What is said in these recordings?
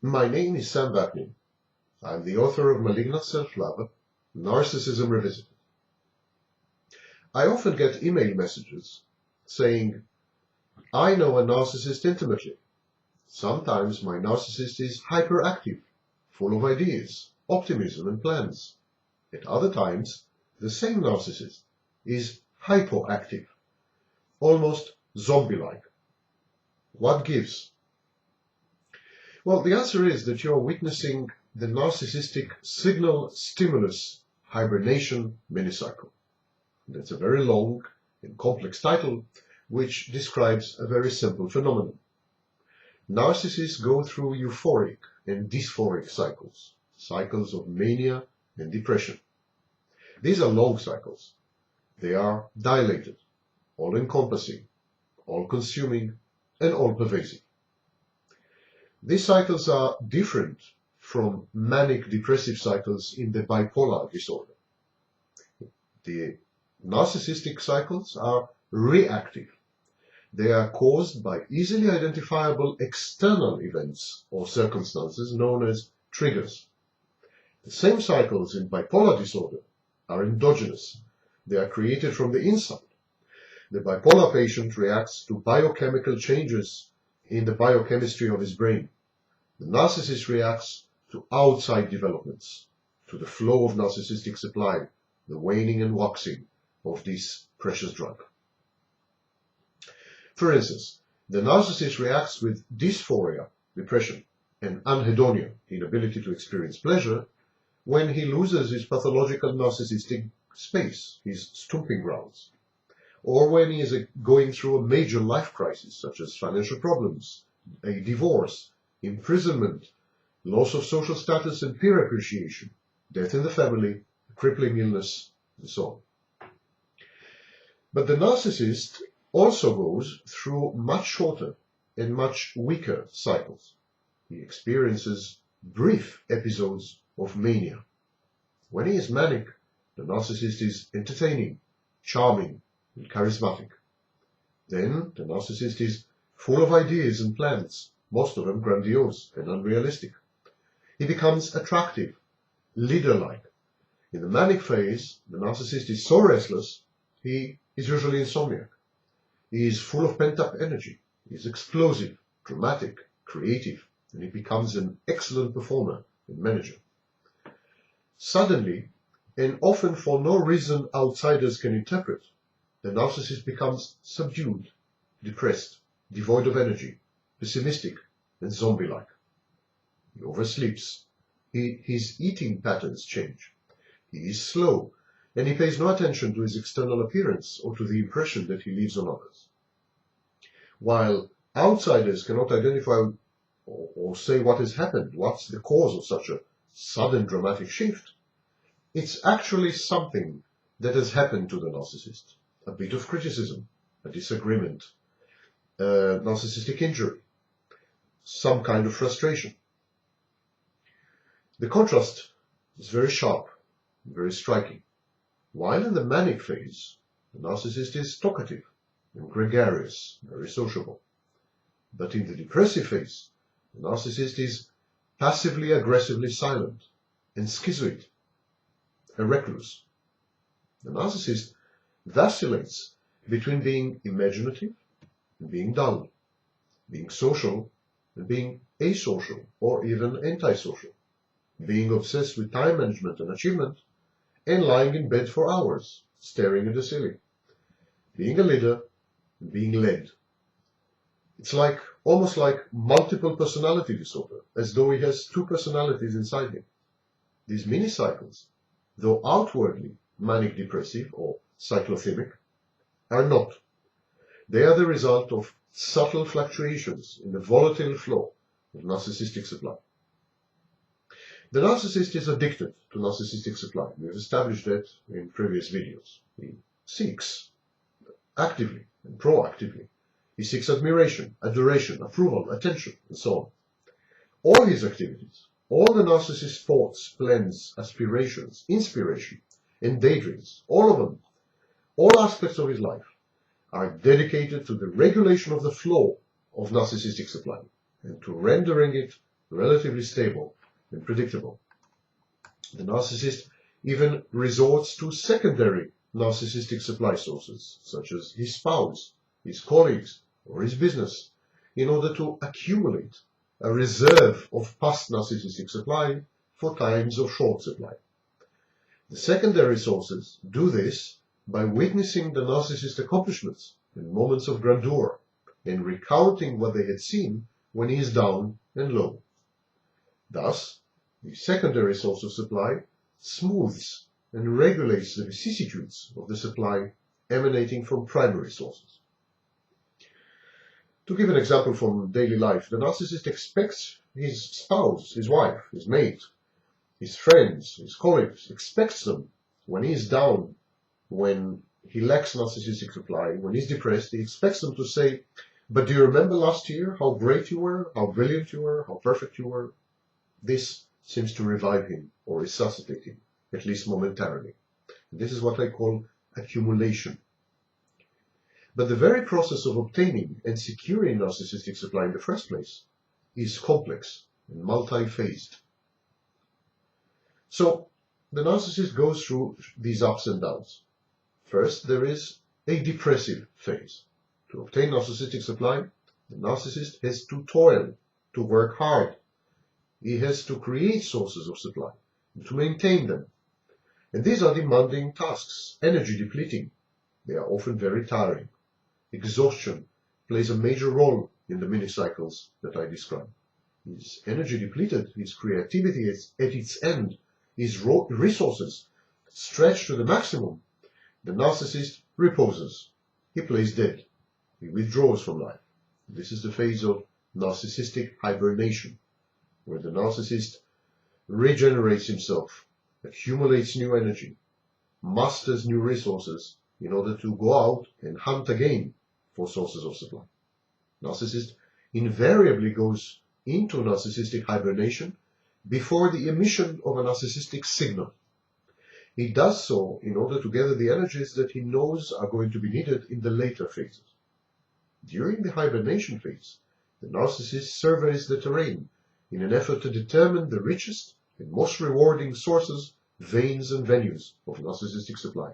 My name is Sam Vaknin. I'm the author of Malignant Self-Love, Narcissism Revisited. I often get email messages saying, I know a narcissist intimately. Sometimes my narcissist is hyperactive, full of ideas, optimism and plans. At other times, the same narcissist is hypoactive, almost zombie-like. What gives? Well, the answer is that you're witnessing the narcissistic signal-stimulus hibernation mini-cycle. That's a very long and complex title, which describes a very simple phenomenon. Narcissists go through euphoric and dysphoric cycles, cycles of mania and depression. These are long cycles. They are dilated, all-encompassing, all-consuming, and all-pervasive. These cycles are different from manic-depressive cycles in the bipolar disorder. The narcissistic cycles are reactive. They are caused by easily identifiable external events or circumstances known as triggers. The same cycles in bipolar disorder are endogenous. They are created from the inside. The bipolar patient reacts to biochemical changes in the biochemistry of his brain. The narcissist reacts to outside developments, to the flow of narcissistic supply, the waning and waxing of this precious drug. For instance, the narcissist reacts with dysphoria, depression, and anhedonia, inability to experience pleasure, when he loses his pathological narcissistic space, his stomping grounds, or when he is going through a major life crisis, such as financial problems, a divorce, imprisonment, loss of social status and peer appreciation, death in the family, crippling illness, and so on. But the narcissist also goes through much shorter and much weaker cycles. He experiences brief episodes of mania. When he is manic, the narcissist is entertaining, charming, and charismatic. Then the narcissist is full of ideas and plans, most of them grandiose and unrealistic. He becomes attractive, leader-like. In the manic phase, the narcissist is so restless, he is usually insomniac. He is full of pent-up energy. He is explosive, dramatic, creative, and he becomes an excellent performer and manager. Suddenly, and often for no reason outsiders can interpret, the narcissist becomes subdued, depressed, devoid of energy, pessimistic, and zombie-like. He oversleeps. His eating patterns change. He is slow, and he pays no attention to his external appearance or to the impression that he leaves on others. While outsiders cannot identify or say what has happened, what's the cause of such a sudden dramatic shift, it's actually something that has happened to the narcissist. A bit of criticism, a disagreement, a narcissistic injury, some kind of frustration. The contrast is very sharp, very striking. While in the manic phase, the narcissist is talkative and gregarious, very sociable. But in the depressive phase, the narcissist is passively aggressively silent and schizoid, a recluse. The narcissist vacillates between being imaginative and being dull, being social and being asocial or even antisocial, being obsessed with time management and achievement, and lying in bed for hours, staring at the ceiling, being a leader and being led. It's almost like multiple personality disorder, as though he has two personalities inside him. These mini-cycles, though outwardly manic-depressive or cyclothymic, are not. They are the result of subtle fluctuations in the volatile flow of narcissistic supply. The narcissist is addicted to narcissistic supply. We have established that in previous videos. He seeks actively and proactively. He seeks admiration, adoration, approval, attention, and so on. All his activities, all the narcissist's thoughts, plans, aspirations, inspiration, and daydreams, all of them, all aspects of his life, are dedicated to the regulation of the flow of narcissistic supply and to rendering it relatively stable and predictable. The narcissist even resorts to secondary narcissistic supply sources, such as his spouse, his colleagues, or his business, in order to accumulate a reserve of past narcissistic supply for times of short supply. The secondary sources do this by witnessing the narcissist's accomplishments in moments of grandeur and recounting what they had seen when he is down and low. Thus, the secondary source of supply smooths and regulates the vicissitudes of the supply emanating from primary sources. To give an example from daily life, the narcissist expects his spouse, his wife, his mate, his friends, his colleagues, expects them when he is down, when he lacks narcissistic supply, when he's depressed, he expects them to say, "But do you remember last year how great you were, how brilliant you were, how perfect you were?" This seems to revive him or resuscitate him, at least momentarily. And this is what I call accumulation. But the very process of obtaining and securing narcissistic supply in the first place is complex and multi-phased. So, the narcissist goes through these ups and downs. First, there is a depressive phase. To obtain narcissistic supply, the narcissist has to toil, to work hard. He has to create sources of supply and to maintain them. And these are demanding tasks, energy depleting. They are often very tiring. Exhaustion plays a major role in the mini cycles that I described. His energy depleted, his creativity is at its end, his resources stretched to the maximum. The narcissist reposes. He plays dead. He withdraws from life. This is the phase of narcissistic hibernation, where the narcissist regenerates himself, accumulates new energy, masters new resources in order to go out and hunt again for sources of supply. Narcissist invariably goes into narcissistic hibernation before the emission of a narcissistic signal. He does so in order to gather the energies that he knows are going to be needed in the later phases. During the hibernation phase, the narcissist surveys the terrain in an effort to determine the richest and most rewarding sources, veins, and venues of narcissistic supply.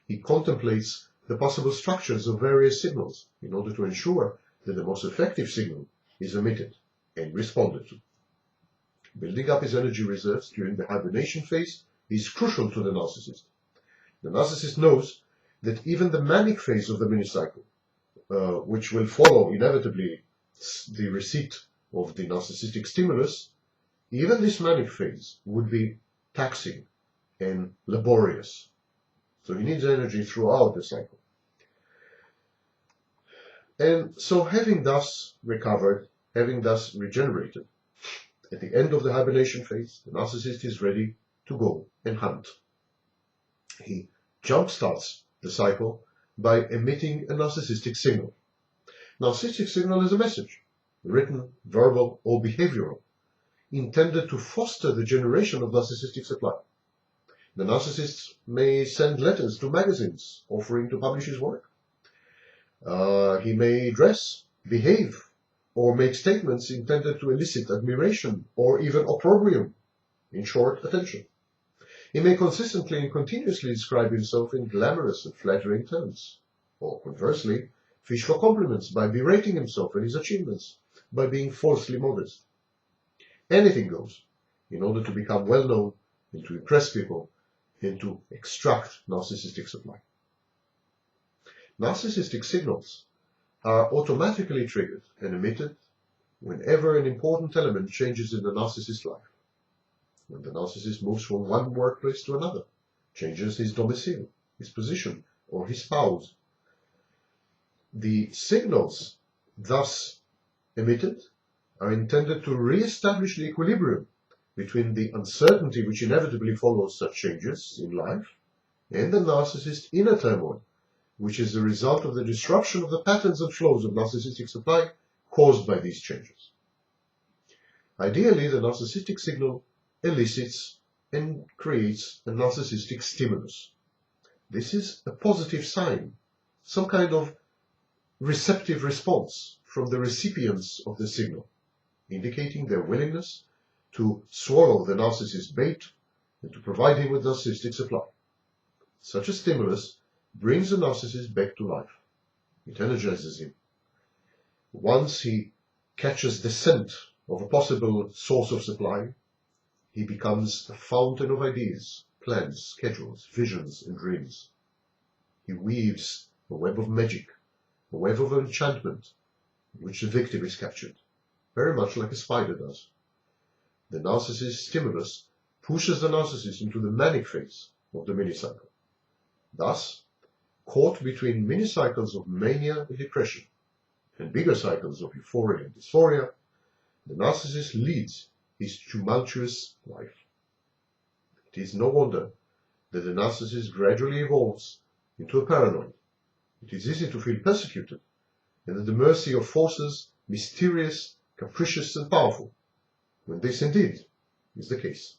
He contemplates the possible structures of various signals in order to ensure that the most effective signal is emitted and responded to. Building up his energy reserves during the hibernation phase is crucial to the narcissist. The narcissist knows that even the manic phase of the mini-cycle, which will follow inevitably the receipt of the narcissistic stimulus, even this manic phase would be taxing and laborious. So he needs energy throughout the cycle. And so having thus recovered, having thus regenerated, at the end of the hibernation phase, the narcissist is ready to go and hunt. He jumpstarts the cycle by emitting a narcissistic signal. Narcissistic signal is a message, written, verbal, or behavioral, intended to foster the generation of narcissistic supply. The narcissist may send letters to magazines offering to publish his work. He may dress, behave, or make statements intended to elicit admiration or even opprobrium, in short, attention. He may consistently and continuously describe himself in glamorous and flattering terms, or conversely, fish for compliments by berating himself and his achievements, by being falsely modest. Anything goes in order to become well known and to impress people and to extract narcissistic supply. Narcissistic signals are automatically triggered and emitted whenever an important element changes in the narcissist's life. When the narcissist moves from one workplace to another, changes his domicile, his position, or his spouse. The signals thus emitted are intended to re-establish the equilibrium between the uncertainty which inevitably follows such changes in life and the narcissist's inner turmoil, which is the result of the disruption of the patterns and flows of narcissistic supply caused by these changes. Ideally, the narcissistic signal elicits and creates a narcissistic stimulus. This is a positive sign, some kind of receptive response from the recipients of the signal. indicating their willingness to swallow the narcissist's bait and to provide him with narcissistic supply. Such a stimulus brings the narcissist back to life. It energizes him. Once he catches the scent of a possible source of supply, he becomes a fountain of ideas, plans, schedules, visions, and dreams. He weaves a web of magic, a web of enchantment, in which the victim is captured, very much like a spider does. The narcissist stimulus pushes the narcissist into the manic phase of the mini-cycle. Thus, caught between mini-cycles of mania and depression and bigger cycles of euphoria and dysphoria, the narcissist leads his tumultuous life. It is no wonder that the narcissist gradually evolves into a paranoid. It is easy to feel persecuted and at the mercy of forces mysterious, capricious, and powerful, when this indeed is the case.